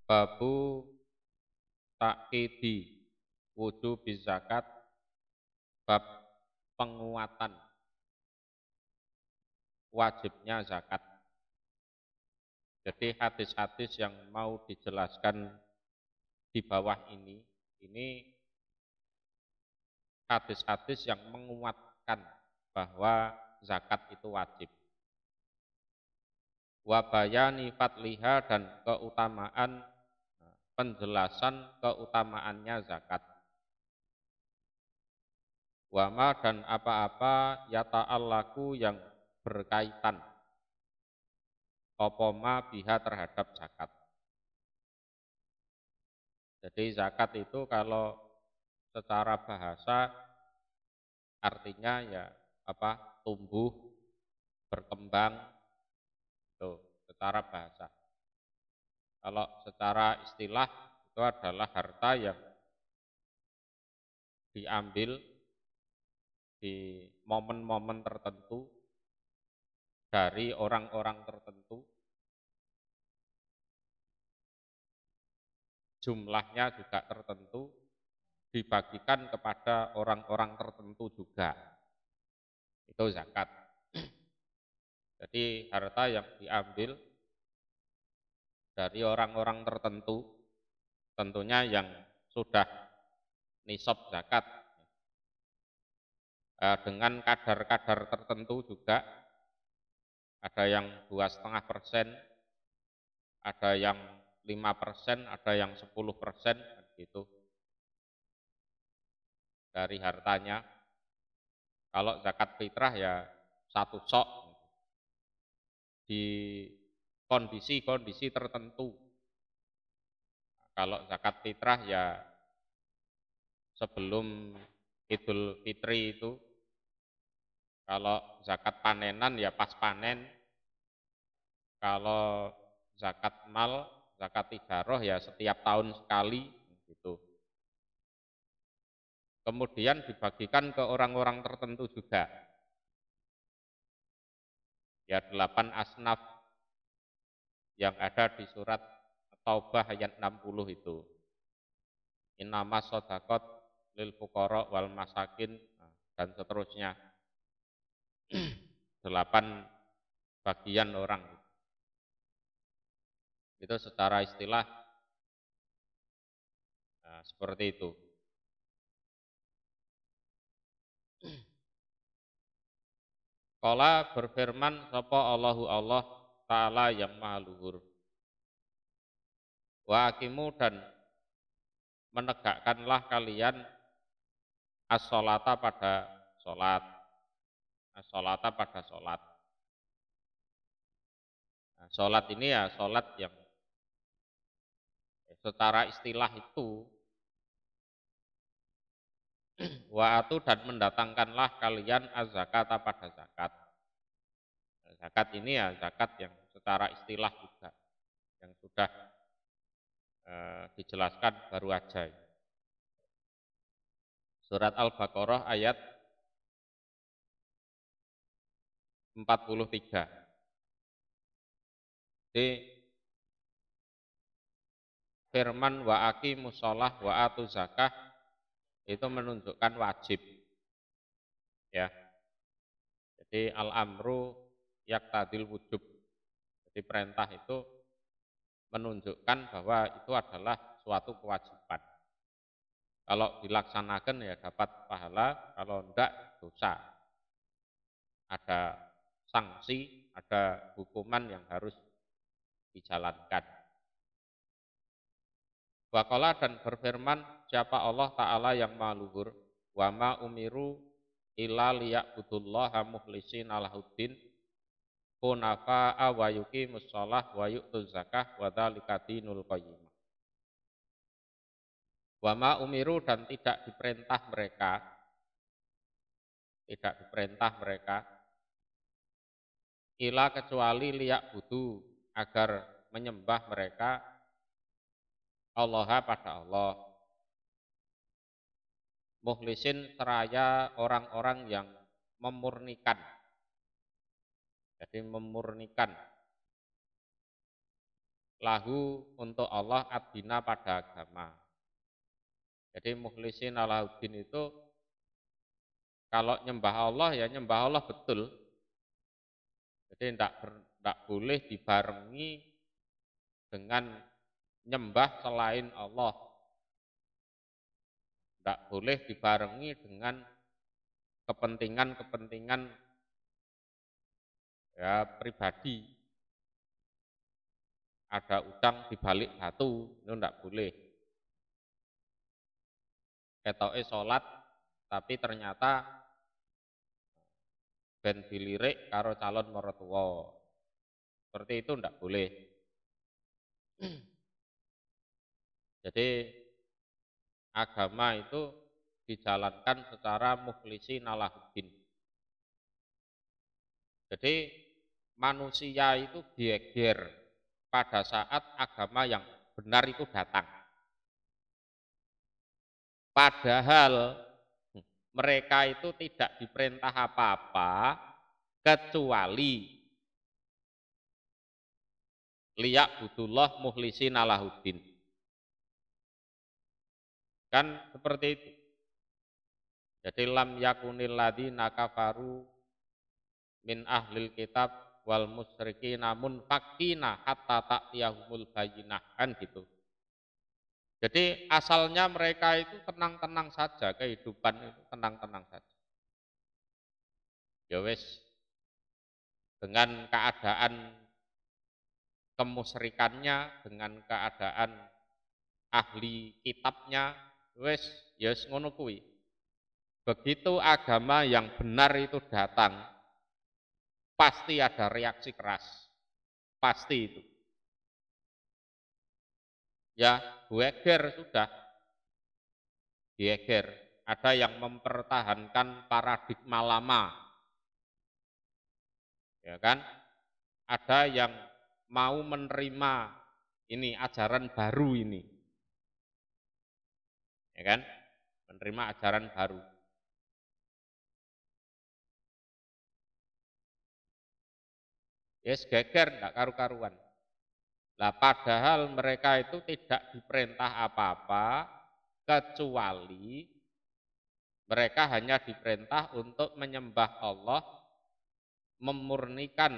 Babu takkidi wujubi zakat, bab penguatan wajibnya zakat. Jadi hadis-hadis yang mau dijelaskan di bawah ini hadis-hadis yang menguatkan bahwa zakat itu wajib. Wa bayani fadliha, dan keutamaan, penjelasan keutamaannya zakat. Wama, dan apa-apa yata'allaku yang berkaitan opoma biha terhadap zakat. Jadi zakat itu kalau secara bahasa artinya ya apa? Tumbuh, berkembang, itu secara bahasa. Kalau secara istilah itu adalah harta yang diambil di momen-momen tertentu dari orang-orang tertentu, jumlahnya juga tertentu, dibagikan kepada orang-orang tertentu juga. Itu zakat. Jadi harta yang diambil dari orang-orang tertentu, tentunya yang sudah nisab zakat, dengan kadar-kadar tertentu juga, ada yang 2,5%, ada yang 5%, ada yang 10%, gitu dari hartanya. Kalau zakat fitrah ya 1 sok di kondisi-kondisi tertentu. Kalau zakat fitrah ya sebelum Idul Fitri itu. Kalau zakat panenan ya pas panen. Kalau zakat mal, zakat tijaroh ya setiap tahun sekali gitu. Kemudian dibagikan ke orang-orang tertentu juga. Ya 8 asnaf yang ada di surat Taubah ayat 60 itu. Innama sodakot lil fuqara wal masakin, dan seterusnya. 8 bagian orang. Itu secara istilah seperti itu. Qala, berfirman sapa Allahu Allah Ta'ala yang maha luhur. Wa aqimu, dan menegakkanlah kalian as-sholata pada sholat. As-sholata pada sholat. Nah, sholat ini ya sholat yang secara istilah itu wa'atu, dan mendatangkanlah kalian az-zakata pada zakat. Nah, zakat ini ya zakat yang secara istilah juga, yang sudah dijelaskan baru aja. Surat Al-Baqarah ayat 43. Jadi firman wa aqimus shalah wa atu zakah itu menunjukkan wajib. Ya. Jadi al-amru yaqtadil wujub. Jadi perintah itu menunjukkan bahwa itu adalah suatu kewajiban. Kalau dilaksanakan ya dapat pahala, kalau enggak dosa. Ada sanksi, ada hukuman yang harus dijalankan. Waqala, dan berfirman siapa Allah Ta'ala yang maha luhur, wa ma umiru illa liya'budullaha mukhlishina lahuddin hunafa'a wa yuqimus shalah wa yu'tuz zakah wa dzalika dinul qayyimah. Wa ma umiru, dan tidak diperintah mereka illa kecuali liya'budu, agar menyembah mereka Allah pada Allah, mukhlisin, seraya orang-orang yang memurnikan. Jadi memurnikan lahu untuk Allah ad-dina pada agama. Jadi mukhlisin alahuddin itu kalau nyembah Allah ya nyembah Allah betul. Jadi tidak boleh dibarengi dengan nyembah selain Allah. Tidak boleh dibarengi dengan kepentingan-kepentingan ya pribadi. Ada udang di balik batu, itu tidak boleh. Ketoke sholat, tapi ternyata ben dilirik karo calon mertua. Seperti itu tidak boleh. Jadi agama itu dijalankan secara mukhlisin alahuddin. Jadi manusia itu geger pada saat agama yang benar itu datang. Padahal mereka itu tidak diperintah apa-apa kecuali liya'budullah mukhlisin alahuddin. Kan seperti itu. Jadi lam yakunil ladzina kafaru min ahlil kitab wal musyriki namun fakina hatta ta'tiyahumul bayyinah, kan gitu. Jadi asalnya mereka itu tenang-tenang saja, kehidupan itu tenang-tenang saja. Ya wis, dengan keadaan kemusyrikannya, dengan keadaan ahli kitabnya, wis ya wis ngono kuwi. Begitu agama yang benar itu datang, pasti ada reaksi keras. Pasti itu. Ya, geger sudah. Geger. Ada yang mempertahankan paradigma lama. Ya kan? Ada yang mau menerima ini ajaran baru ini. Ya kan? Menerima ajaran baru. Yes, geger enggak karu-karuan. Lah padahal mereka itu tidak diperintah apa-apa kecuali mereka hanya diperintah untuk menyembah Allah, memurnikan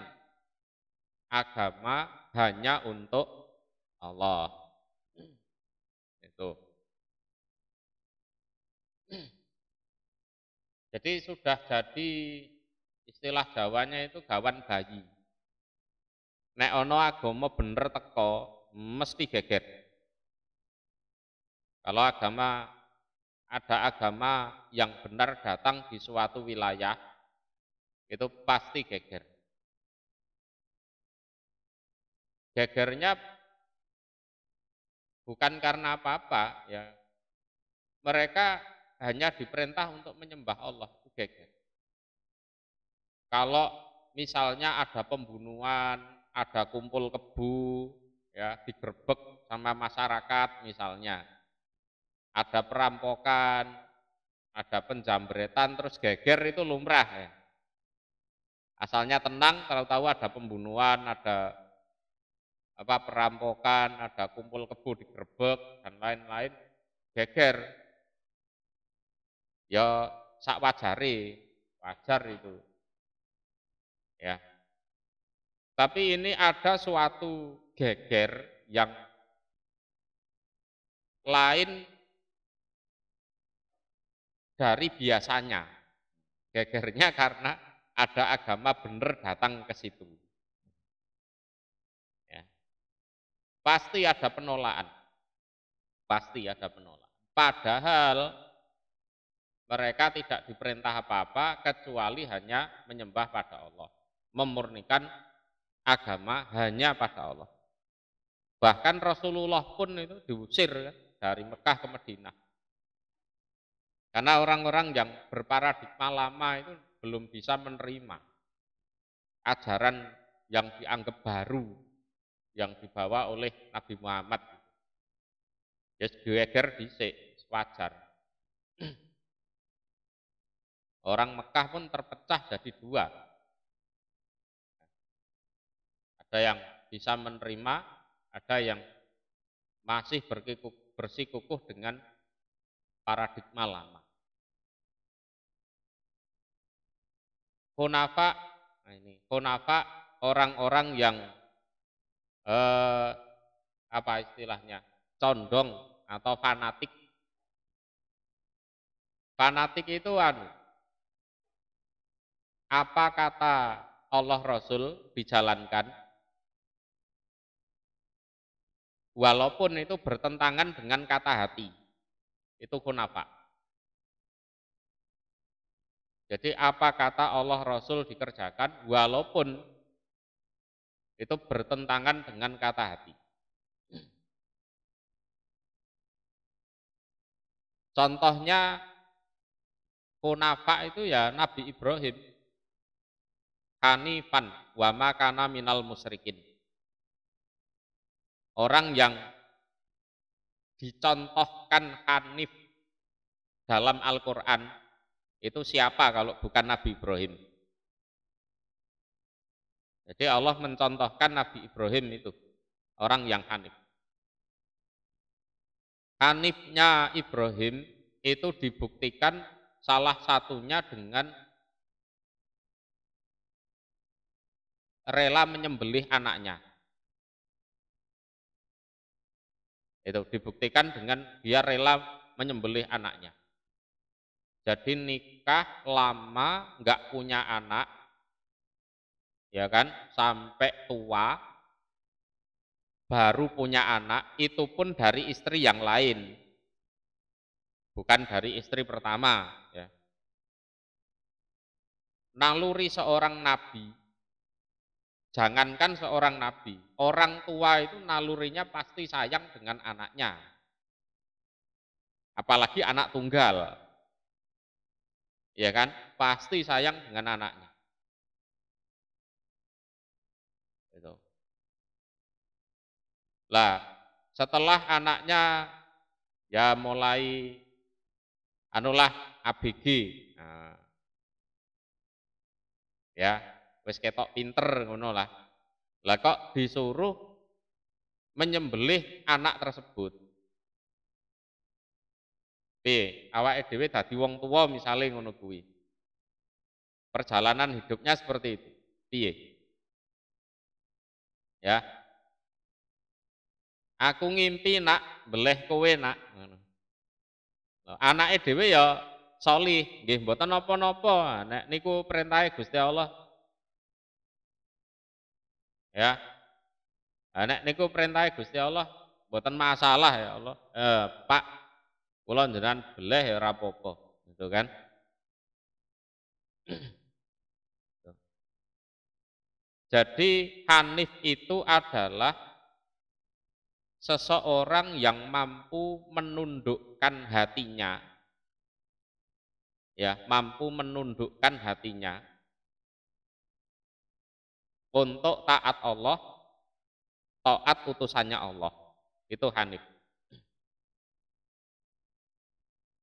agama hanya untuk Allah. Itu. Jadi sudah jadi istilah Jawanya itu gawan bayi. Nek ono agama bener teko mesti geger. Kalau ada agama yang benar datang di suatu wilayah itu pasti geger. Gegernya bukan karena apa-apa, ya. Mereka hanya diperintah untuk menyembah Allah, itu geger. Kalau misalnya ada pembunuhan, ada kumpul kebu, ya digerebek sama masyarakat misalnya, ada perampokan, ada penjambretan, terus geger itu lumrah ya. Asalnya tenang, kalau tahu ada pembunuhan, ada perampokan, ada kumpul kebu digerebek dan lain-lain, geger. Ya sak wajare, wajar itu. Ya. Tapi ini ada suatu geger yang lain dari biasanya. Gegernya karena ada agama benar datang ke situ. Ya. Pasti ada penolakan. Pasti ada penolakan. Padahal mereka tidak diperintah apa-apa kecuali hanya menyembah pada Allah. Memurnikan agama hanya pada Allah. Bahkan Rasulullah pun itu diusir dari Mekah ke Madinah. Karena orang-orang yang berparadigma lama itu belum bisa menerima ajaran yang dianggap baru yang dibawa oleh Nabi Muhammad. Ya geger dhisik, wajar. Orang Mekah pun terpecah jadi dua. Ada yang bisa menerima, Ada yang masih bersikukuh dengan paradigma lama. Hunafa, nah ini hunafa orang-orang yang apa istilahnya, condong atau fanatik. Fanatik itu apa kata Allah Rasul dijalankan, walaupun itu bertentangan dengan kata hati. Itu hunafa. Jadi apa kata Allah Rasul dikerjakan, walaupun itu bertentangan dengan kata hati. Contohnya hunafa itu ya Nabi Ibrahim. Hanifan wa ma kana minal musyrikin. Orang yang dicontohkan hanif dalam Al-Quran itu siapa kalau bukan Nabi Ibrahim? Jadi Allah mencontohkan Nabi Ibrahim itu orang yang hanif. Hanifnya Ibrahim itu dibuktikan salah satunya dengan rela menyembelih anaknya. Itu dibuktikan dengan dia rela menyembelih anaknya. Jadi nikah lama nggak punya anak, ya kan, sampai tua baru punya anak, itu pun dari istri yang lain, bukan dari istri pertama. Ya. Naluri seorang nabi, jangankan seorang nabi, orang tua itu nalurinya pasti sayang dengan anaknya, apalagi anak tunggal, ya kan, pasti sayang dengan anaknya. Itu. Lah, setelah anaknya ya mulai anulah ABG, nah, ya wis ketok pinter ngono lah. Lah kok disuruh menyembelih anak tersebut. Piye? Awake dhewe dadi wong tua misale ngono kuwi. Perjalanan hidupnya seperti itu. Piye? Ya. Aku ngimpi nak beleh kowe nak ngono. Anake dhewe ya solih, nggih mboten napa-napa. Nek niku perintahe Gusti Allah. Ya. Nek niku perintahe Gusti Allah, mboten masalah ya Allah. Pak, kula njenengan beleh ya ora apa-apa, gitu kan. Jadi hanif itu adalah seseorang yang mampu menundukkan hatinya, ya, mampu menundukkan hatinya untuk taat Allah, taat utusannya Allah. Itu hanif.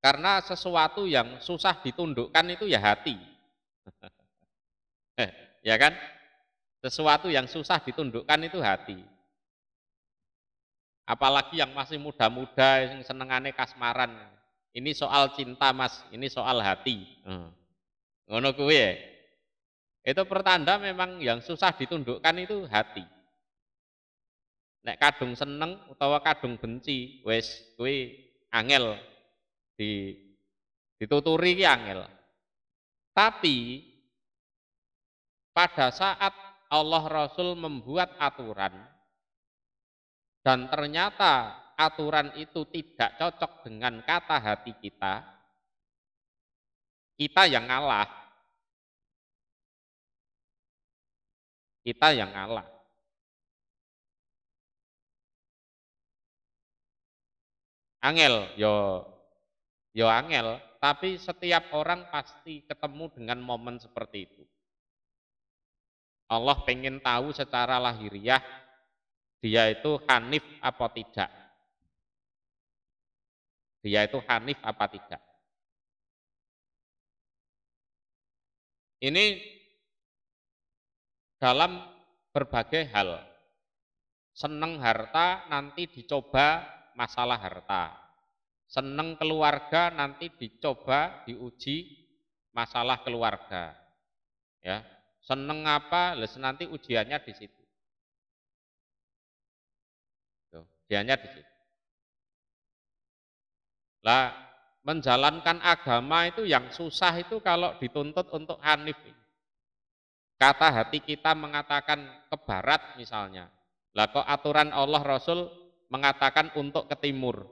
Karena sesuatu yang susah ditundukkan itu ya hati. Ya kan? Sesuatu yang susah ditundukkan itu hati. Apalagi yang masih muda-muda, yang senengane kasmaran. Ini soal cinta mas, ini soal hati. Ngono kuwi ya. Itu pertanda memang yang susah ditundukkan itu hati. Nek kadung seneng utawa kadung benci, wis kuwi angel dituturi ki angel. Tapi pada saat Allah Rasul membuat aturan dan ternyata aturan itu tidak cocok dengan kata hati kita, kita yang ngalah. Kita yang ngalah. Angel, yo angel, tapi setiap orang pasti ketemu dengan momen seperti itu. Allah pengen tahu secara lahiriah dia itu hanif apa tidak. Dia itu hanif apa tidak. Ini dalam berbagai hal. Seneng harta nanti dicoba masalah harta. Seneng keluarga nanti dicoba diuji masalah keluarga. Ya. Seneng apa? Nanti ujiannya di situ. Tuh, ujiannya di situ. Lah, menjalankan agama itu yang susah itu kalau dituntut untuk hanif. Kata hati kita mengatakan ke barat misalnya. Lah kok aturan Allah Rasul mengatakan untuk ke timur.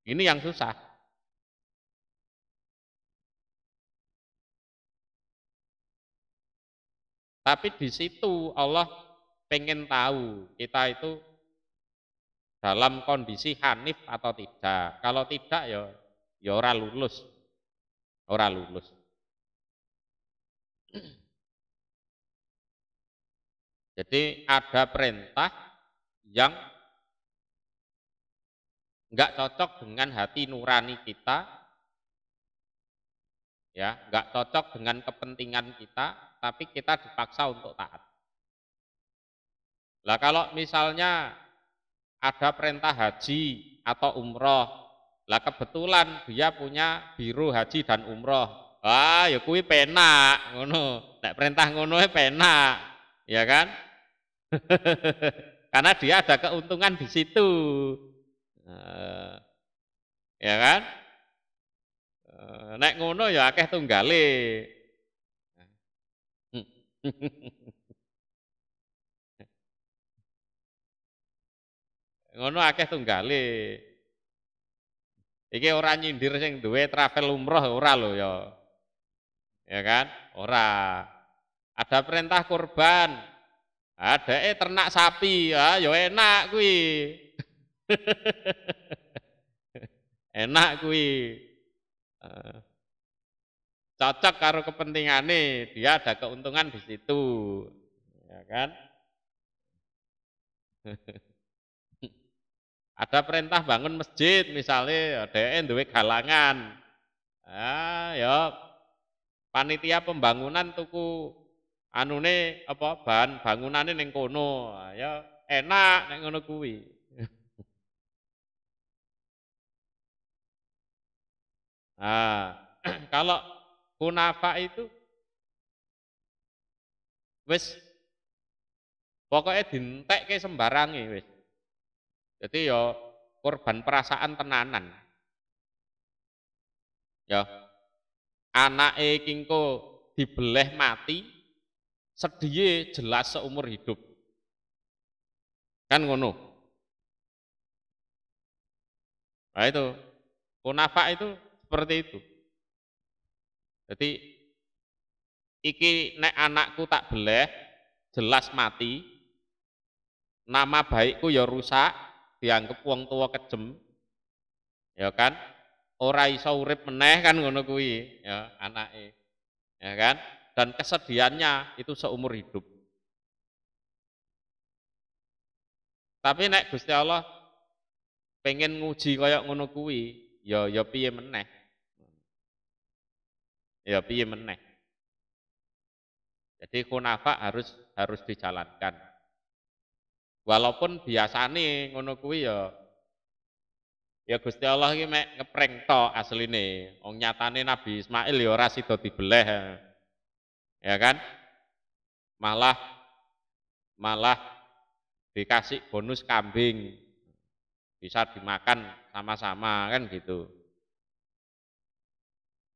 Ini yang susah. Tapi di situ Allah pengen tahu kita itu dalam kondisi hanif atau tidak. Kalau tidak ya ora lulus. Ora lulus. Jadi ada perintah yang enggak cocok dengan hati nurani kita, ya, enggak cocok dengan kepentingan kita, tapi kita dipaksa untuk taat. Lah kalau misalnya ada perintah haji atau umroh, lah kebetulan dia punya biro haji dan umroh, ya kuwi penak, ngono. Nek perintah ngono penak, ya kan? Karena dia ada keuntungan di situ, ya kan? Nek ngono ya akeh tunggale. Ngono akeh tunggale. Iki ora nyindir sing duwe travel umroh ora lho ya. Ya kan? Ora. Ada perintah kurban. Ada ternak sapi, ya enak kuwi. Enak kuwi. Cocok karo kepentingane, dia ada keuntungan di situ. Ya kan? Ada perintah bangun masjid misalnya, ada duwe galangan. Ya panitia pembangunan tuku anune apa bahan bangunane ning kono. Ya enak nek ngono kuwi. Kalau kunafa itu wis pokoknya dintekke sembarange wis. Jadi ya korban perasaan tenanan. Ya anake kingko dibeleh mati, sedhiye jelas seumur hidup. Kan ngono. Nah itu, kunafa itu seperti itu. Jadi iki nek anakku tak beleh, jelas mati, nama baikku ya rusak, dianggap wong tua kejem, ya kan? Ora iso urip meneh kan ngono kuwi, ya anake. Ya kan? Dan kesedihannya itu seumur hidup. Tapi nek Gusti Allah pengen nguji kaya ngono kuwi, ya piye meneh. Ya piye meneh. Jadi kunafa harus dijalankan. Walaupun biasane ngono kuwi ya Gusti Allah iki mek ngeprank tok asline. Wong nyatane Nabi Ismail ya ora sida dibeleh. Ya kan? Malah dikasih bonus kambing. Bisa dimakan sama-sama kan gitu.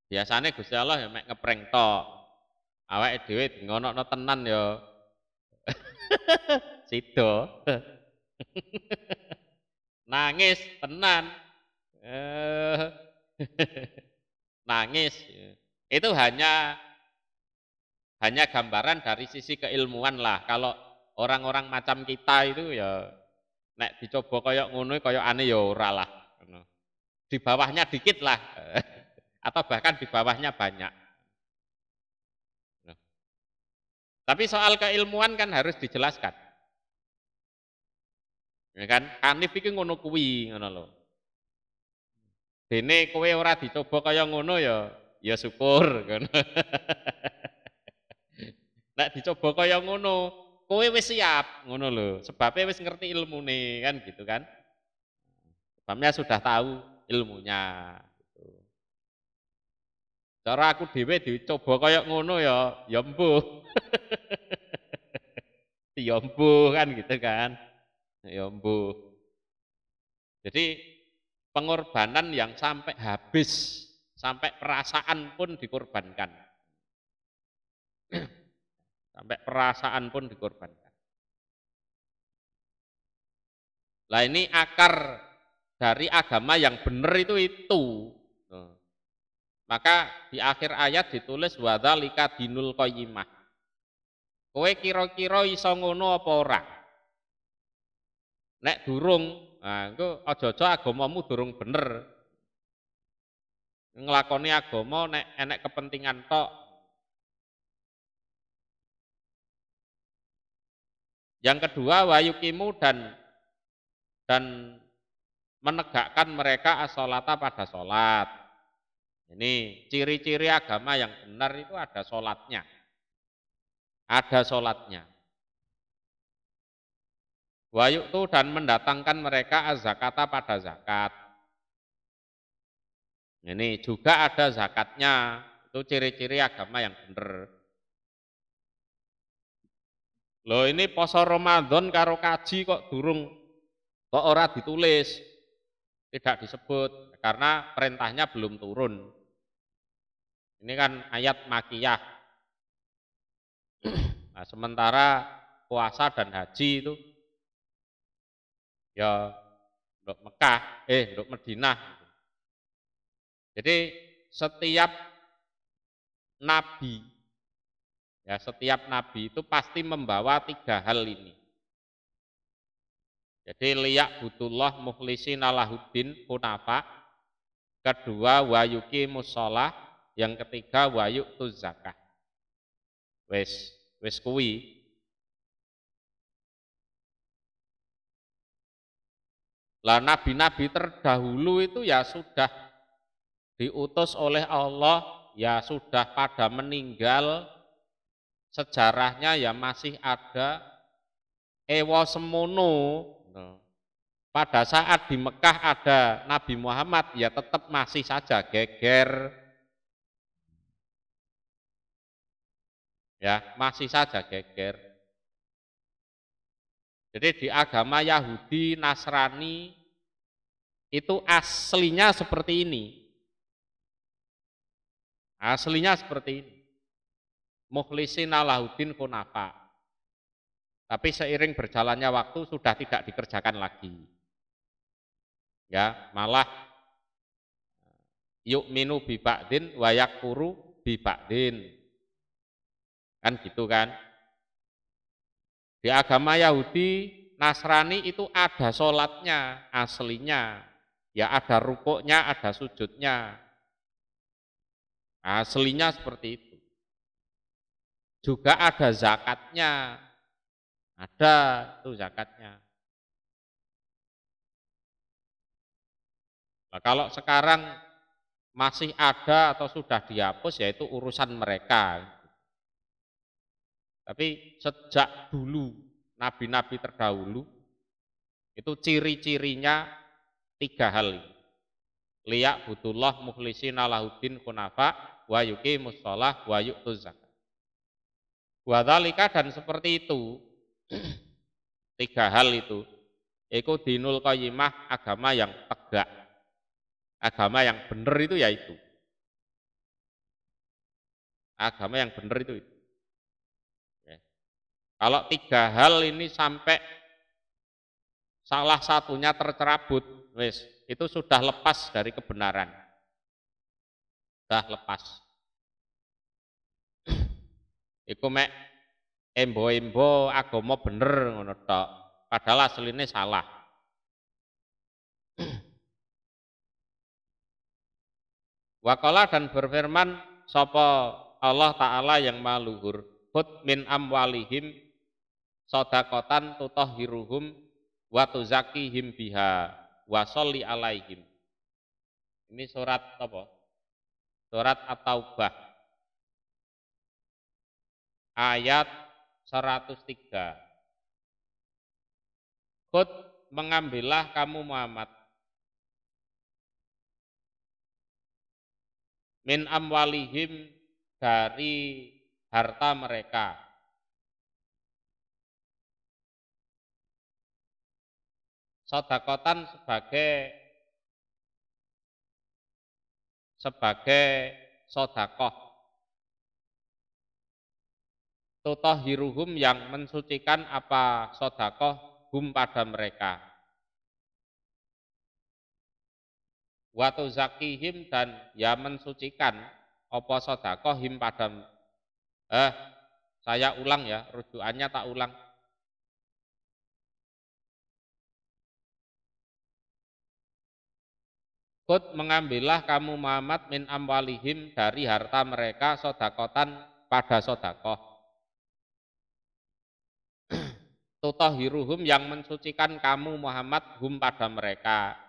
Biasanya Gusti Allah ya mek ngeprank tok. Awake dhewe dingonokno tenan ya sida. Nangis tenan. Nangis. Itu hanya gambaran dari sisi keilmuan lah. Kalau orang-orang macam kita itu ya nek dicoba kaya ngono kaya aneh ya ora lah. Di bawahnya dikit lah. Atau bahkan di bawahnya banyak. Tapi soal keilmuan kan harus dijelaskan. Ya kan? Hanif iki ngono kuwi ngono lho. Dene kowe ora dicoba kaya ngono ya syukur ngono. Nek dicoba kaya ngono, kowe wis siap, ngono lho. Sebabnya wis ngerti ilmune kan gitu kan. Sebabnya sudah tahu ilmunya. Gitu. Cara aku dhewe dicoba kaya ngono ya mbuh. Ya mbuh kan gitu kan. Ya mbuh. Jadi pengorbanan yang sampai habis, sampai perasaan pun dikorbankan. Sampai perasaan pun dikorbankan. Lah ini akar dari agama yang benar itu. Maka di akhir ayat ditulis wadzalika dinul qayyimah. Kowe kira-kira iso ngono apa ora? Nek durung, nah engko aja-aja agamamu durung bener. Nglakoni agama nek enek kepentingan tok. Yang kedua wayukimu dan menegakkan mereka as-sholata pada sholat. Ini ciri-ciri agama yang benar itu ada sholatnya. Ada sholatnya. Wayuktu dan mendatangkan mereka az-zakata pada zakat. Ini juga ada zakatnya. Itu ciri-ciri agama yang benar. Loh ini poso Ramadan karo kaji kok ora ditulis. Tidak disebut karena perintahnya belum turun. Ini kan ayat makiyah. Nah, sementara puasa dan haji itu ya untuk Mekah, untuk Madinah. Jadi setiap nabi itu pasti membawa 3 hal ini. Jadi liyak butullah mukhlisina lahuddin hunafa, kedua wayuki musolah, yang ketiga wayuk tu zakah. Wes kuwi. Lah nabi-nabi terdahulu itu ya sudah diutus oleh Allah, ya sudah pada meninggal, sejarahnya ya masih ada. Ewa semono, pada saat di Mekah ada Nabi Muhammad, ya tetap masih saja geger. Ya, masih saja geger. Jadi di agama Yahudi, Nasrani, itu aslinya seperti ini. Aslinya seperti ini. Mukhlishina lahuddin hunafa. Tapi seiring berjalannya waktu sudah tidak dikerjakan lagi. Ya, malah yu'minu bi ba'din wa yakfuru bi ba'din. Kan gitu kan? Di agama Yahudi, Nasrani itu ada sholatnya aslinya. Ya ada rukuknya, ada sujudnya. Aslinya seperti itu. Juga ada zakatnya. Ada itu zakatnya. Nah, kalau sekarang masih ada atau sudah dihapus, yaitu urusan mereka. Tapi sejak dulu, nabi-nabi terdahulu, itu ciri-cirinya 3 hal ini. Liyak butullah mukhlisina lahuddin hunafa wa yuqimus shalah wa yu'tuz zakat. Wadzalika dan seperti itu, 3 hal itu, iku dinul qayyimah, agama yang tegak. Agama yang benar itu yaitu. Agama yang benar itu. Kalau 3 hal ini sampai salah satunya tercerabut, wes itu sudah lepas dari kebenaran. Sudah lepas. Iku mek embo-embo agama bener ngono tok. Padahal asline salah. Waqala dan berfirman sapa Allah Ta'ala yang maha luhur, khud min amwalihim shadaqatan tutahhiruhum wa tuzakihim biha wa sholli alaihim. Ini surat apa? Surat At-Taubah ayat 103. Khud mengambillah kamu Muhammad min amwalihim dari harta mereka. Sodakotan sebagai sodakoh. Tutohiruhum yang mensucikan apa sodakoh hum pada mereka. Watu zakihim dan ya mensucikan apa sodakoh him pada saya ulang ya, rujukannya tak ulang. Khud mengambillah kamu Muhammad min amwalihim dari harta mereka sodakotan pada sodakoh. Tutohiruhum yang mensucikan kamu Muhammad hum pada mereka.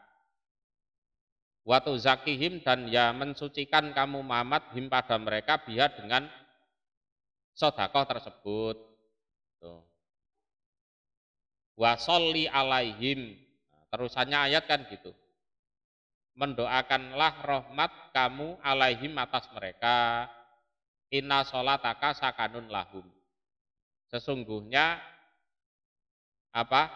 Watu zakihim dan ya mensucikan kamu Muhammad him pada mereka biha dengan sodakoh tersebut. Wasolli alaihim. Terusannya ayat kan gitu. Mendoakanlah rahmat kamu alaihim atas mereka. Inna sholataka sakanun lahum. Sesungguhnya apa?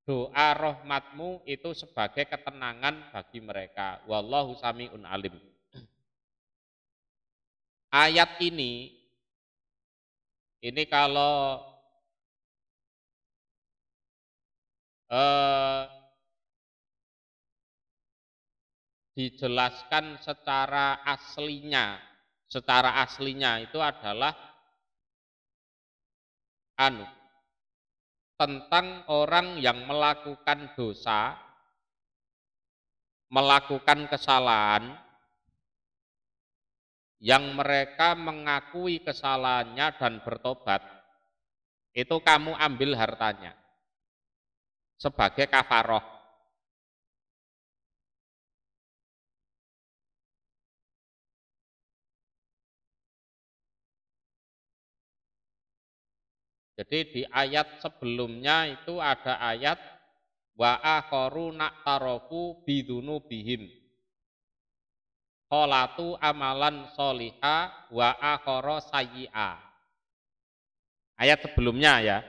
Doa rahmatmu itu sebagai ketenangan bagi mereka. Wallahu sami'un alim. Ayat ini kalau dijelaskan secara aslinya itu adalah tentang orang yang melakukan dosa, melakukan kesalahan, yang mereka mengakui kesalahannya dan bertobat, itu kamu ambil hartanya sebagai kafaroh. Jadi di ayat sebelumnya itu ada ayat wa akharu na'tarofu bidunubihim kholatu amalan soliha wa akhara sayyi'a. Ayat sebelumnya ya.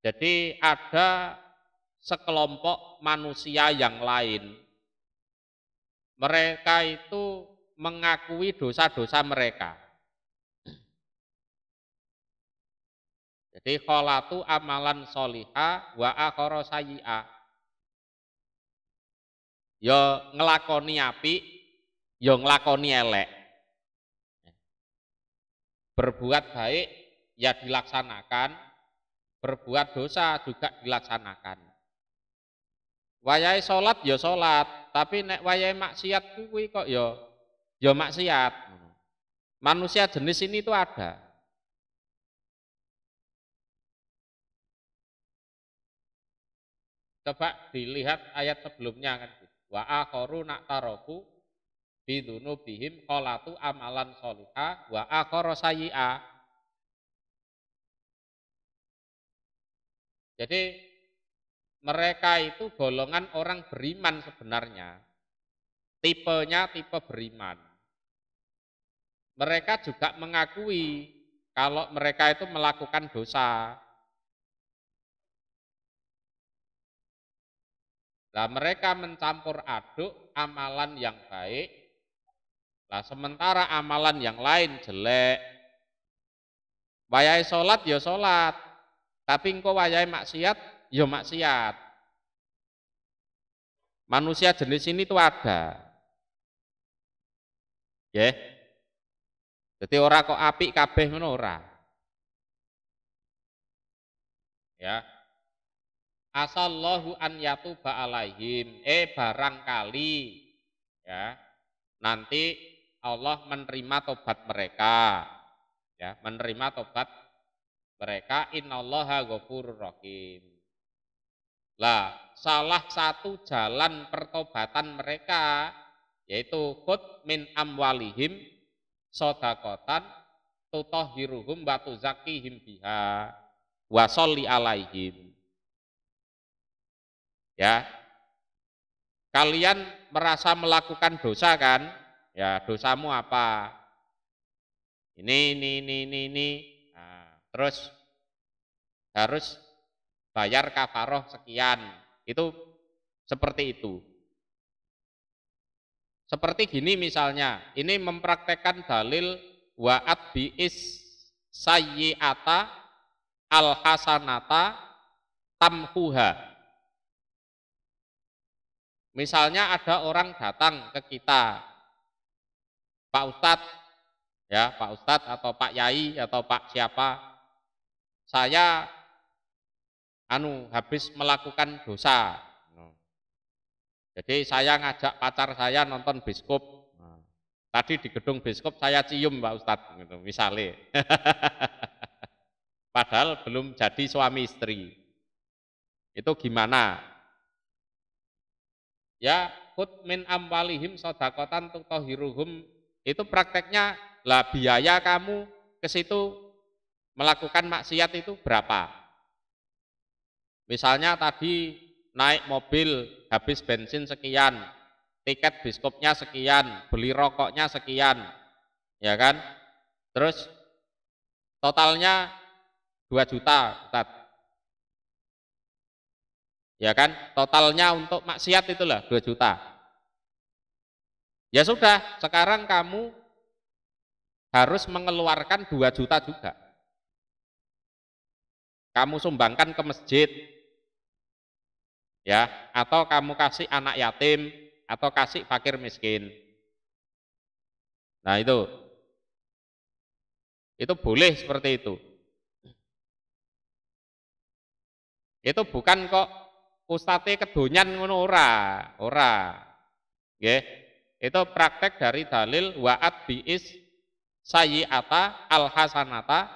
Jadi ada sekelompok manusia yang lain. Mereka itu mengakui dosa-dosa mereka. Jadi kholatu amalan soliha wa akhara sayyi'a. Ya ngelakoni apik, ya ngelakoni elek. Berbuat baik ya dilaksanakan, berbuat dosa juga dilaksanakan. Wayahe salat ya salat, tapi nek wayahe maksiat kuwi kok ya maksiat. Manusia jenis ini itu ada. Coba dilihat ayat sebelumnya kan. Wa akharu na'tarofu bidunubihim kholatu amalan soliha wa akhara sayyi'a. Jadi mereka itu golongan orang beriman sebenarnya. Tipenya tipe beriman. Mereka juga mengakui kalau mereka itu melakukan dosa. Nah, mereka mencampur aduk amalan yang baik. Nah, sementara amalan yang lain jelek. Wayahe salat ya salat, tapi engko wayahe maksiat ya maksiat. Manusia jenis ini tuh ada. Ya. Jadi ora kok apik kabeh ngono ora. Ya. Asallahu an yatuba alaihim. Barangkali ya, nanti Allah menerima tobat mereka. Ya, menerima tobat mereka. Innallaha ghafurur rahim. Lah, salah satu jalan pertobatan mereka yaitu khud min amwalihim sodakotan tutahhiruhum wa tuzakkihim biha wa sholli alaihim. Ya. Kalian merasa melakukan dosa kan? Ya, dosamu apa? Ini. Nah, terus harus bayar kafaroh sekian. Itu seperti itu. Seperti gini misalnya, ini mempraktekkan dalil wa'at bi'is sayyi'ata al-hasanata tamhuha. Misalnya ada orang datang ke kita, Pak Ustadz, ya Pak Ustadz atau Pak Yai atau Pak siapa, saya habis melakukan dosa. Jadi saya ngajak pacar saya nonton bioskop. Tadi di gedung bioskop saya cium Pak Ustadz, gitu, misalnya. Padahal belum jadi suami istri. Itu gimana? Ya, khud min amwalihim sodakotan tutahhiruhum, itu prakteknya lah biaya kamu ke situ melakukan maksiat itu berapa? Misalnya tadi naik mobil habis bensin sekian, tiket bioskopnya sekian, beli rokoknya sekian, ya kan? Terus totalnya 2 juta, Ustaz. Ya kan, totalnya untuk maksiat itulah 2 juta. Ya sudah, sekarang kamu harus mengeluarkan 2 juta juga. Kamu sumbangkan ke masjid, ya, atau kamu kasih anak yatim, atau kasih fakir miskin. Nah itu boleh seperti itu. Itu bukan kok ustate kedonyan ngono ora. Nggih. Itu praktek dari dalil wa'at bi'is sayyi'ata al-hasanata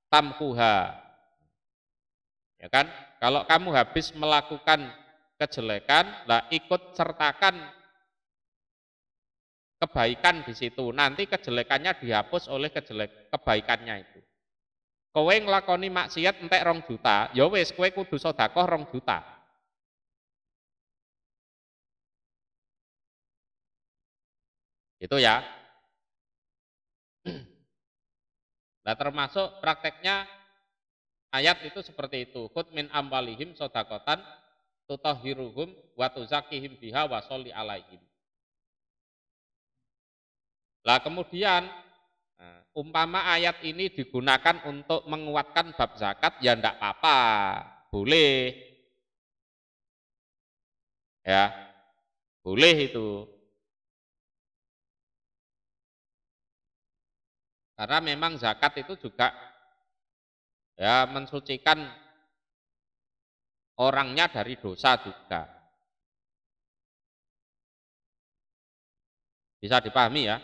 tamhuha. Ya kan? Kalau kamu habis melakukan kejelekan, lah ikut sertakan kebaikan di situ. Nanti kejelekannya dihapus oleh kebaikannya itu. Kowe nglakoni maksiat entek 2 juta, ya wis kowe kudu sedekah 2 juta. Itu ya. Nah, termasuk prakteknya ayat itu seperti itu. Khud min amwalihim sodakotan tutahhiruhum wa tuzakkihim biha wa sholli alaihim. Lah kemudian umpama ayat ini digunakan untuk menguatkan bab zakat, ya ndak apa-apa, boleh. Ya, boleh itu. Karena memang zakat itu juga ya mensucikan orangnya dari dosa juga. Bisa dipahami ya?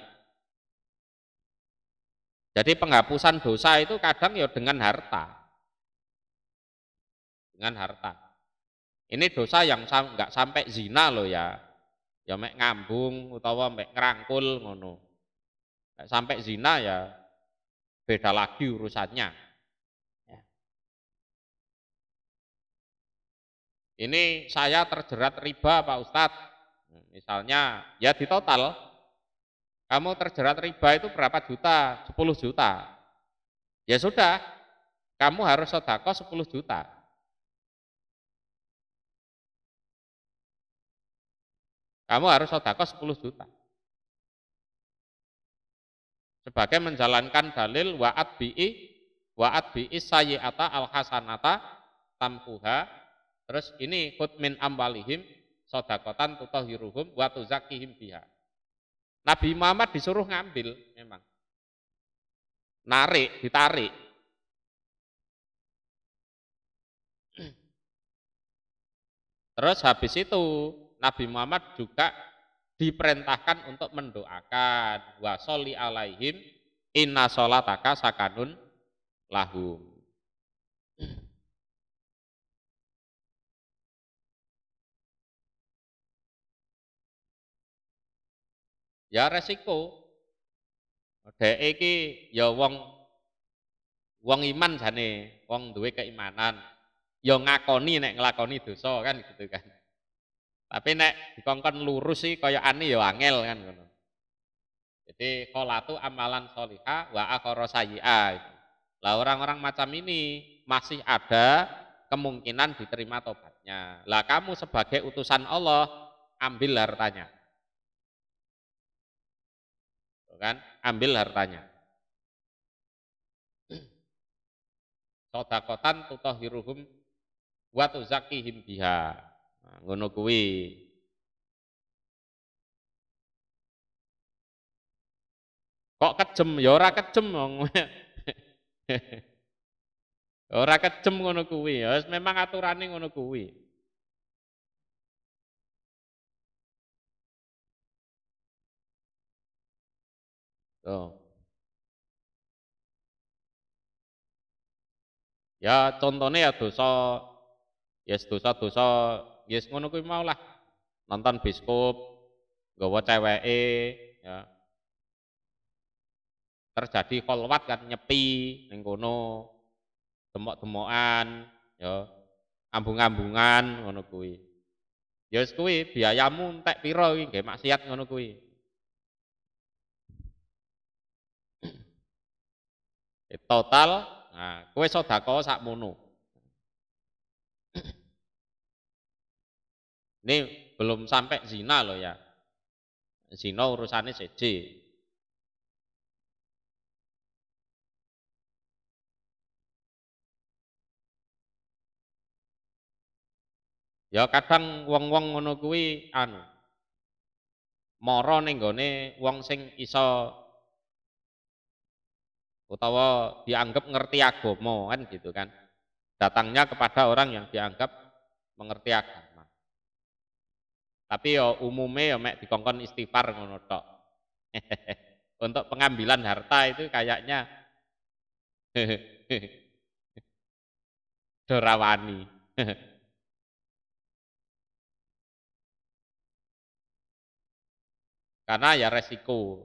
Jadi penghapusan dosa itu kadang ya dengan harta. Dengan harta. Ini dosa yang nggak sampai zina loh ya. Ya mek ngambung utawa mek ngerangkul ngono. Nggak sampai zina ya beda lagi urusannya. Ya. Ini saya terjerat riba Pak Ustadz. Misalnya ya di total kamu terjerat riba itu berapa juta? 10 juta. Ya sudah, kamu harus sedekah 10 juta. Kamu harus sedekah 10 juta. Sebagai menjalankan dalil wa'at bi'i sayyi'ata al-hasanata tamhuha. Terus ini khud min amwalihim sedekatan tutahhiruhum wa tuzakkihim biha. Nabi Muhammad disuruh ngambil memang. Ditarik. Terus habis itu Nabi Muhammad juga diperintahkan untuk mendoakan wa sholli alaihim inna sholataka sakanun lahum. Ya resiko. Dhek iki ya wong Wong iman jane, wong duwe keimanan, ya ngakoni nek nglakoni dosa kan gitu kan. Tapi nek dikongkon lurus sih kaya ani ya angel kan ngono. Jadi qolatu amalan sholiha wa akhara sayyi'a. Lah orang-orang macam ini masih ada kemungkinan diterima tobatnya. Lah kamu sebagai utusan Allah ambil hartanya. Tuh kan? Ambil hartanya. Sodakotan tutahhiruhum wa tuzakihim biha. Nah, ngono kuwi. Kok kejem? Ya ora kejem wong. Ora kejem ngono kuwi. Ya memang aturane ngono kuwi. Tuh. Ya contohnya ya dosa, yes dosa-dosa, yes ngono kuwi mau lah. Nonton biskop, nggawa ceweke, ya. Terjadi kholwat kan nyepi ning kono, demok-demokan, ya. Ambung-ambungan ngono kuwi. Ya wis kuwi biayamu entek pira iki nggih maksiat ngono kuwi. Total, nah kowe sedekah sakmono. Ini belum sampai zina loh ya. Zina urusannya seje. Ya kadang wong-wong ngono kuwi anu mara ning gone wong sing iso utawa dianggap ngerti agama kan gitu kan. Datangnya kepada orang yang dianggap mengerti agama. Tapi ya umumnya ya mek dikongkon istighfar ngono tok. Untuk pengambilan harta itu kayaknya dorawani. Karena ya resiko.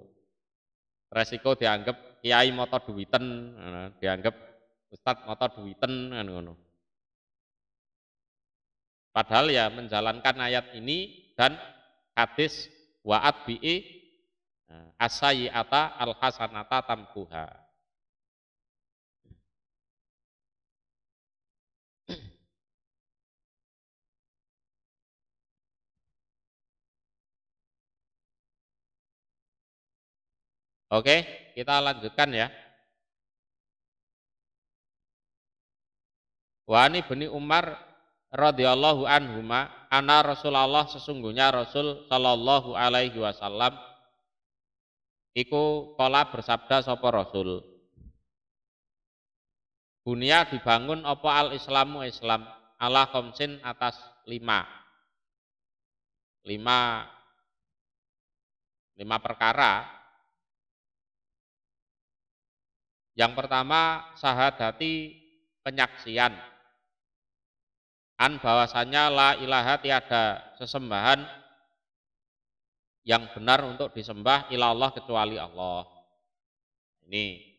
Resiko dianggap kiai moto duwiten, dianggap ustad moto duwiten kan ngono. Padahal ya menjalankan ayat ini dan hadis wa'at bi'i as-sayyi'ata al-hasanata tamkuha. Oke, kita lanjutkan ya. Wa ani bin Umar radhiyallahu anhuma ana Rasulullah sesungguhnya Rasul sallallahu alaihi wasallam iku kala bersabda sapa Rasul. Bunia dibangun apa al-Islamu Islam ala khamsin atas lima perkara. Yang pertama sahadati penyaksian an bahwasanya la ilaha tiada sesembahan yang benar untuk disembah ilallah kecuali Allah. Ini.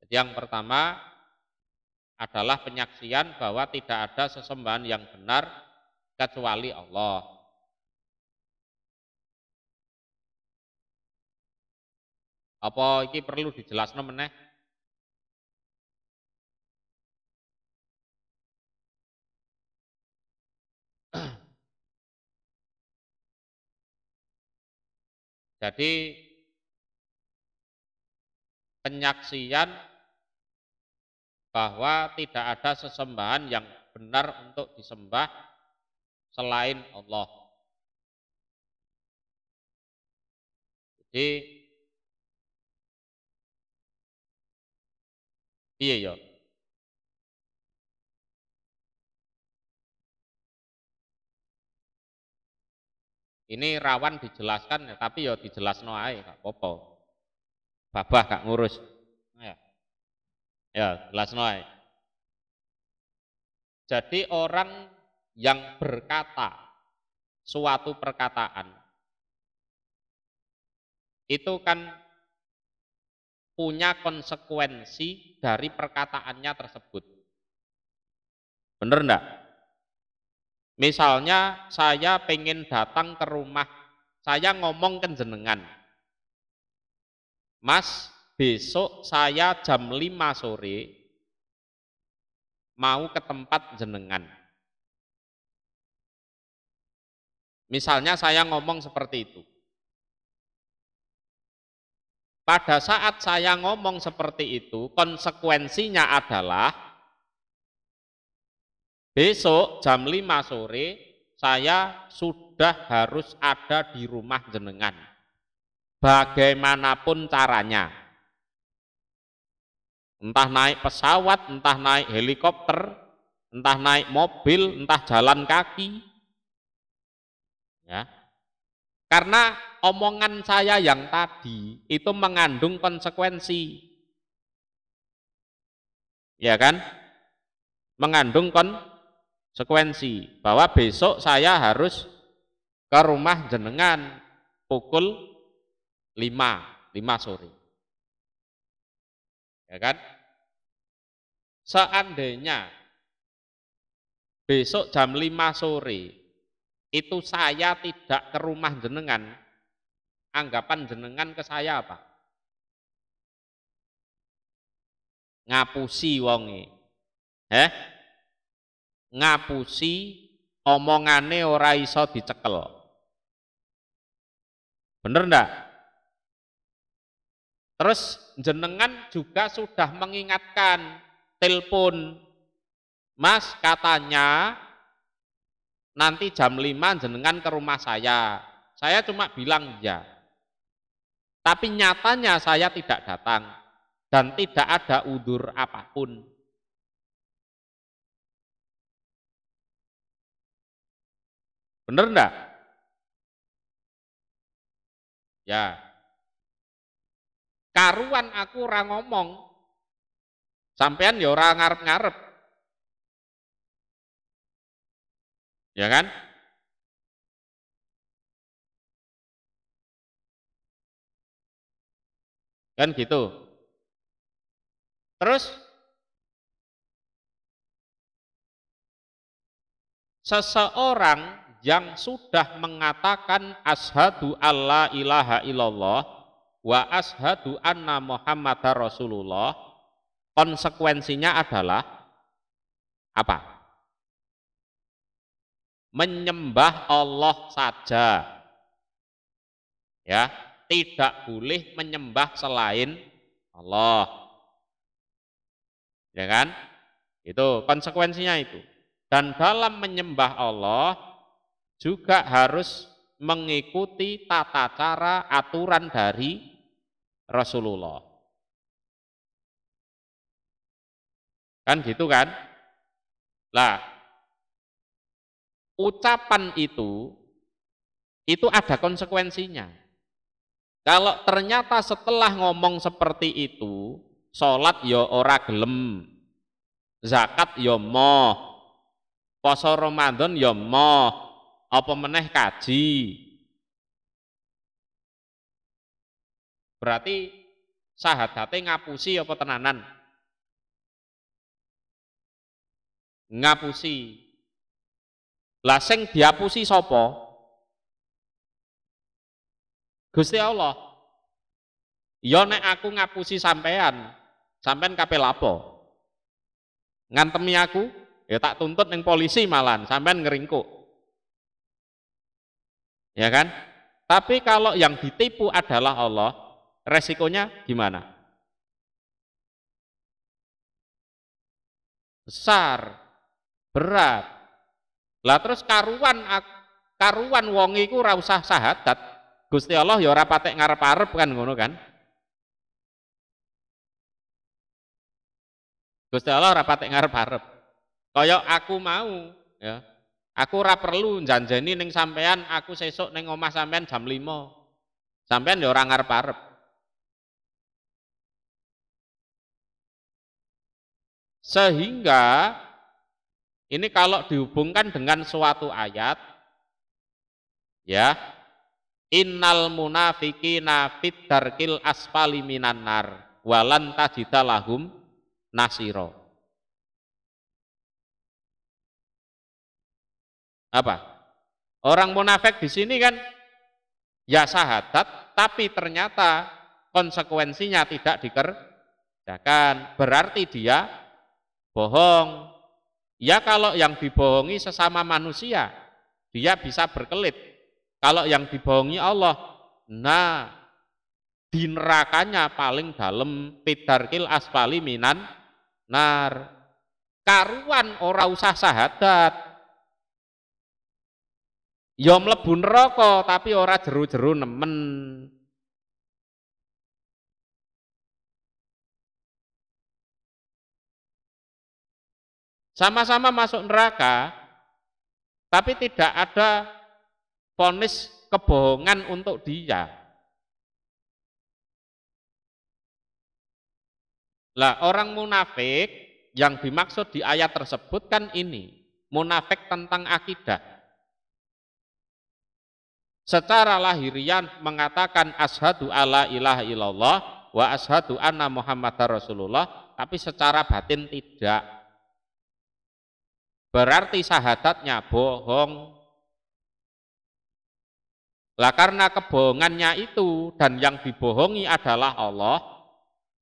Jadi yang pertama adalah penyaksian bahwa tidak ada sesembahan yang benar kecuali Allah. Apa ini perlu dijelaskan meneh? Jadi penyaksian bahwa tidak ada sesembahan yang benar untuk disembah selain Allah. Jadi iya ya. Ini rawan dijelaskan, tapi ya dijelasno ae gak apa-apa. Babah gak ngurus. Ya, jelasno ae. Jadi orang yang berkata suatu perkataan itu kan punya konsekuensi dari perkataannya tersebut. Bener enggak? Misalnya saya pengen datang ke rumah, saya ngomong ke jenengan, Mas, besok saya jam 5 sore mau ke tempat jenengan. Misalnya saya ngomong seperti itu. Pada saat saya ngomong seperti itu, konsekuensinya adalah besok jam 5 sore saya sudah harus ada di rumah jenengan. Bagaimanapun caranya. Entah naik pesawat, entah naik helikopter, entah naik mobil, entah jalan kaki. Ya. Karena omongan saya yang tadi itu mengandung konsekuensi. Ya kan? Mengandung konsekuensi bahwa besok saya harus ke rumah jenengan pukul 5 sore. Ya kan? Seandainya besok jam 5 sore itu saya tidak ke rumah jenengan, anggapan jenengan ke saya apa? Ngapusi wonge. Ngapusi omongane ora iso dicekel. Bener ndak? Terus jenengan juga sudah mengingatkan, telepon, Mas katanya nanti jam 5 jenengan ke rumah saya. Saya cuma bilang ya. Tapi nyatanya saya tidak datang dan tidak ada udzur apapun. Bener enggak? Ya. Karuan aku ora ngomong. Sampean ya ora ngarep-ngarep. Ya kan? Kan gitu. Terus seseorang yang sudah mengatakan asyhadu alla ilaha illallah wa asyhadu anna muhammadar rasulullah, konsekuensinya adalah apa? Menyembah Allah saja. Ya, tidak boleh menyembah selain Allah. Ya kan? Itu konsekuensinya itu. Dan dalam menyembah Allah juga harus mengikuti tata cara aturan dari Rasulullah. Kan gitu kan? Lah, ucapan itu ada konsekuensinya. Kalau ternyata setelah ngomong seperti itu, sholat ya ora gelem, zakat ya moh, poso Ramadan ya moh, apa meneh kaji. Berarti sahadate ngapusi apa tenanan? Ngapusi. Lah sing diapusi sapa? Gusti Allah. Ya nek aku ngapusi sampean, sampean kabeh lapo? Ngantemi aku, ya tak tuntut ning polisi malan, sampean ngeringkuk. Ya kan? Tapi kalau yang ditipu adalah Allah, resikonya gimana? Besar, berat. Lah terus karuan wong iku ora usah syahadat. Gusti Allah ya ora patek ngarep-arep kan ngono kan? Gusti Allah ora patek ngarep-arep. Kaya aku mau, ya. Aku ora perlu janjeni ning sampean aku sesuk ning omah sampean jam 5. Sampean ya ora ngarep-arep. Sehingga ini kalau dihubungkan dengan suatu ayat, ya, innal munafiqina fid darkil asfali minan nar. walan tajida lahum nasiro. Apa? Orang munafik di sini kan ya syahadat, tapi ternyata konsekuensinya tidak dikerjakan. Berarti dia bohong. Ya kalau yang dibohongi sesama manusia, dia bisa berkelit. Kalau yang dibohongi Allah, nah di nerakanya paling dalam pidarkil asfali minan nar. Karuan ora usah syahadat. Ya mlebu neraka tapi ora jeru-jeru nemen. Sama-sama masuk neraka, tapi tidak ada vonis kebohongan untuk dia. Lah orang munafik yang dimaksud di ayat tersebut kan ini, munafik tentang akidah. Secara lahirian mengatakan asyhadu alla ilaha illallah wa asyhadu anna muhammadar rasulullah, tapi secara batin tidak. Berarti syahadatnya bohong. Lah karena kebohongannya itu dan yang dibohongi adalah Allah,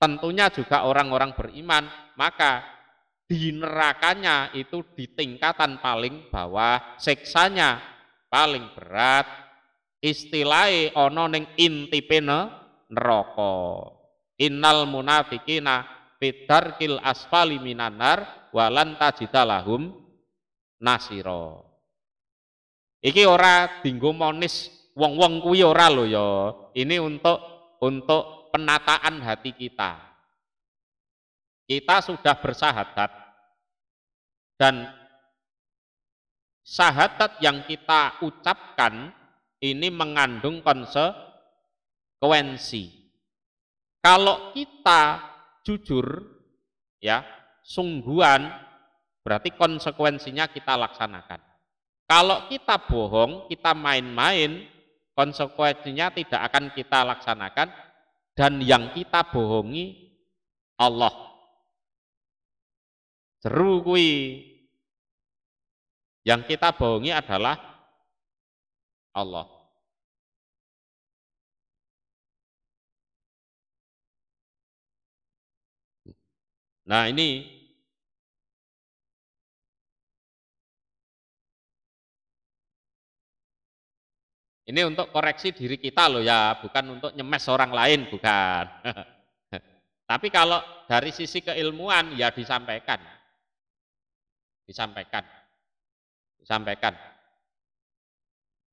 tentunya juga orang-orang beriman, maka di nerakanya itu di tingkatan paling bawah, siksanya paling berat. Istilahnya ono ning intipene neraka. Innal munafiqina fidarkil asfali minanar walan tajidalahum nasiro. Iki ora dinggo monis wong-wong kuwi ora lho ya. Ini untuk penataan hati kita. Kita sudah bersahadat dan syahadat yang kita ucapkan ini mengandung konsekuensi. Kalau kita jujur ya, sungguhan, berarti konsekuensinya kita laksanakan. Kalau kita bohong, kita main-main, konsekuensinya tidak akan kita laksanakan, dan yang kita bohongi Allah. Jeru kui. Yang kita bohongi adalah Allah. Nah ini untuk koreksi diri kita loh ya, bukan untuk nyemes orang lain, bukan. Tapi kalau dari sisi keilmuan ya disampaikan.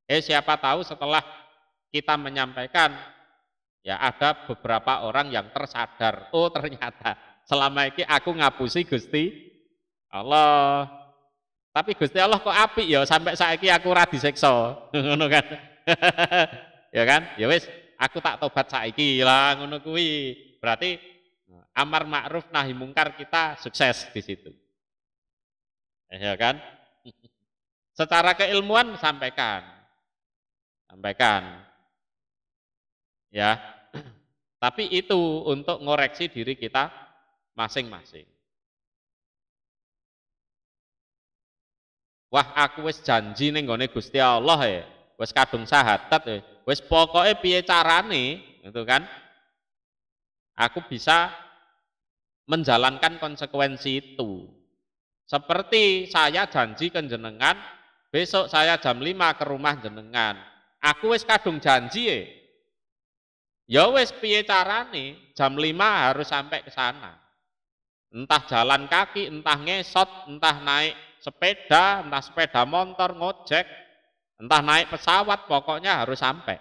Siapa tahu setelah kita menyampaikan, ya ada beberapa orang yang tersadar, oh ternyata selama ini aku ngapusi Gusti Allah. Tapi Gusti Allah kok apik ya sampai saiki aku ora disiksa. Ngono kan. Ya kan? Ya wis, aku tak tobat saiki lah ngono kuwi. Berarti amar ma'ruf nahi mungkar kita sukses di situ. Ya kan? Secara keilmuan sampaikan. Ya. Tapi itu untuk ngoreksi diri kita masing-masing. Wah, aku wis janji ning gone Gusti Allah ya. Wis kadung syahadat ya. Wis pokoke piye carane, gitu kan? Aku bisa menjalankan konsekuensi itu. Seperti saya janji ke jenengan, besok saya jam 5 ke rumah jenengan. Aku wis kadung janji ya. Ya wis piye carane, jam 5 harus sampai ke sana. Entah jalan kaki, entah ngesot, entah naik sepeda, entah sepeda motor, ngojek, entah naik pesawat, pokoknya harus sampai.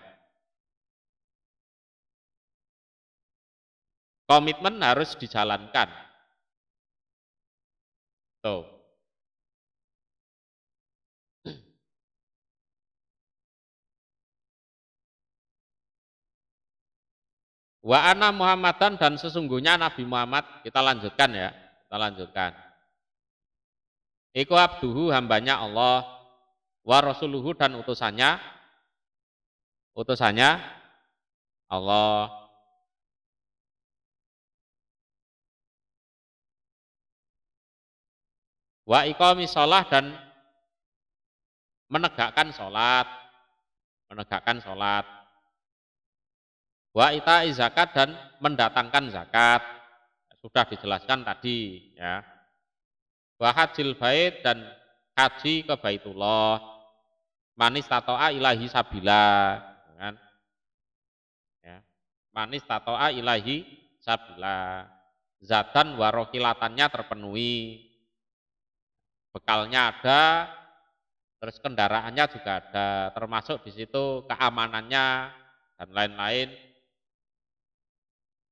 Komitmen harus dijalankan. Tuh. Wa ana Muhammadan, dan sesungguhnya Nabi Muhammad, kita lanjutkan ya, Iku abduhu, hambanya Allah, wa rasuluhu, dan utusannya Allah. Wa iqamis shalah dan menegakkan sholat, menegakkan sholat. Wa ita'i zakat dan mendatangkan zakat. Sudah dijelaskan tadi ya. Wa hajjil bait dan haji ke Baitullah. Manis tato'a ilahi sabila, kan? Ya. Manis tato'a ilahi sabila. Zadan warokilatannya terpenuhi. Bekalnya ada, terus kendaraannya juga ada, termasuk di situ keamanannya dan lain-lain.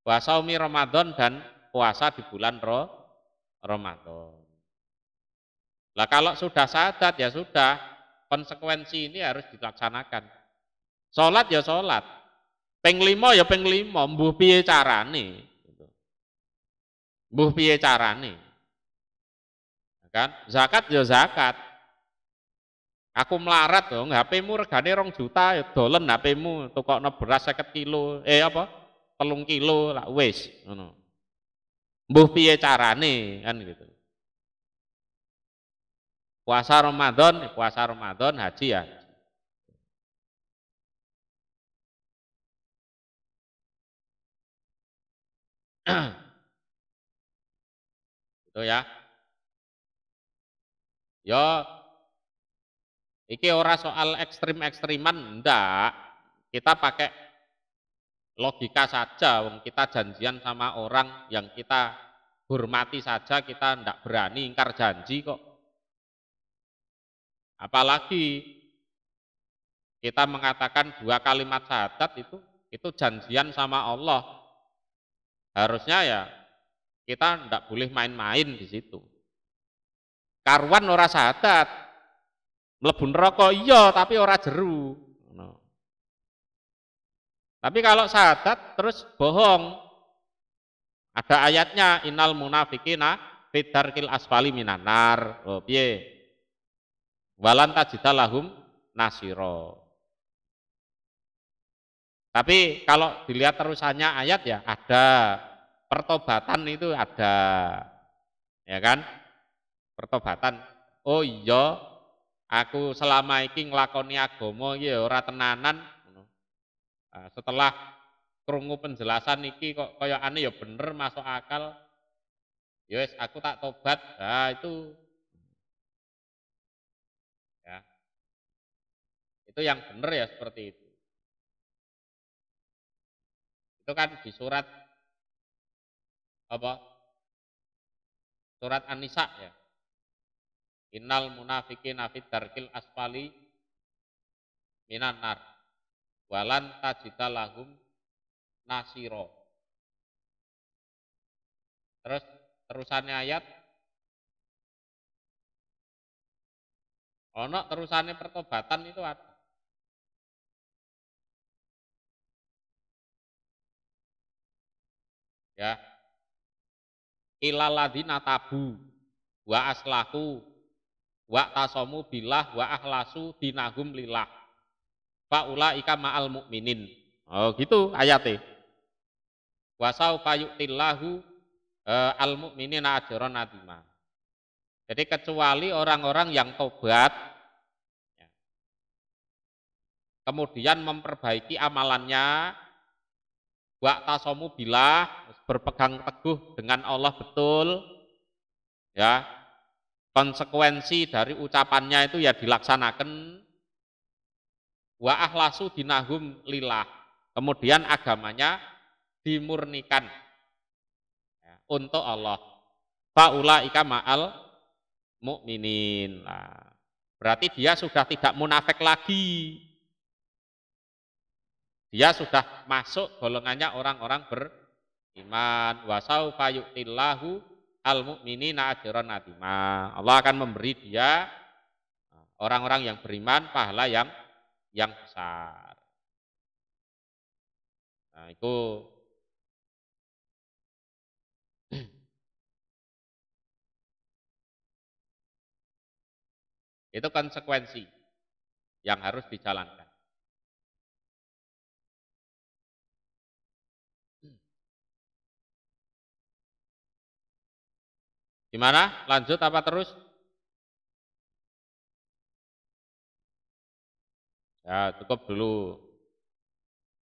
Wa saumi Ramadan dan puasa di bulan Ramadan. Lah kalau sudah syahadat ya sudah, konsekuensi ini harus dilaksanakan. Salat ya salat, ping 5 ya ping 5, mbuh piye carane. Mbuh piye carane. Kan? Zakat ya zakat. Aku melarat dong, HP-mu regane 2 juta ya dolen HP-mu, tukokno beras 50 kilo, 3 kilo lah wis ngono. Mbuh piye carane kan gitu. Puasa Ramadan, haji ya. Itu ya. Ya iki ora soal ekstrim-ekstriman ndak. Kita pakai logika saja, wong kita janjian sama orang yang kita hormati saja kita ndak berani ingkar janji kok. Apalagi kita mengatakan 2 kalimat syahadat itu janjian sama Allah. Harusnya ya kita ndak boleh main-main di situ. Karuan ora syahadat, mlebu neraka iya tapi ora jeru. Tapi kalau syahadat terus bohong, ada ayatnya innal munafiqina fidarkil asfali minanar. Oh piye? Walan tajidalahum nasiro. Tapi kalau dilihat terusannya ayat ya ada pertobatan itu ada, ya kan? Pertobatan. Oh iya, aku selama iki nglakoni agama iki ora tenanan. Nah, setelah krungu penjelasan iki kok kayakane ya bener masuk akal. Ya wis aku tak tobat. Nah, itu ya. Itu yang bener ya seperti itu. Itu kan di surat apa? Surat An-Nisa ya. Innal munafiqina fid darkil asfali minan nar. Walan tajida lahum nasiro. Terus terusannya ayat ono terusannya pertobatan itu ada. Ya. Ilaladina tabu wa aslahu wa tasomu billah wa akhlasu dinahum lillah. Faulaika ma'al mu'minin. Oh gitu ayatnya. Wa saufa yu'tillahu al mu'minina ajran azima. Jadi kecuali orang-orang yang tobat ya, kemudian memperbaiki amalannya, wa tasomu billah, berpegang teguh dengan Allah betul, ya konsekuensi dari ucapannya itu ya dilaksanakan, wa akhlasu dinahum lillah, kemudian agamanya dimurnikan ya, untuk Allah. Faulaika ma'al mu'minin. Nah, berarti dia sudah tidak munafik lagi. Dia sudah masuk golongannya orang-orang beriman. Wasaufa yu'tillahu al-mu'minina ajran azima. Allah akan memberi dia orang-orang yang beriman pahala yang besar. Nah, itu konsekuensi yang harus dijalankan. Gimana? Lanjut apa terus? Ya, cukup dulu.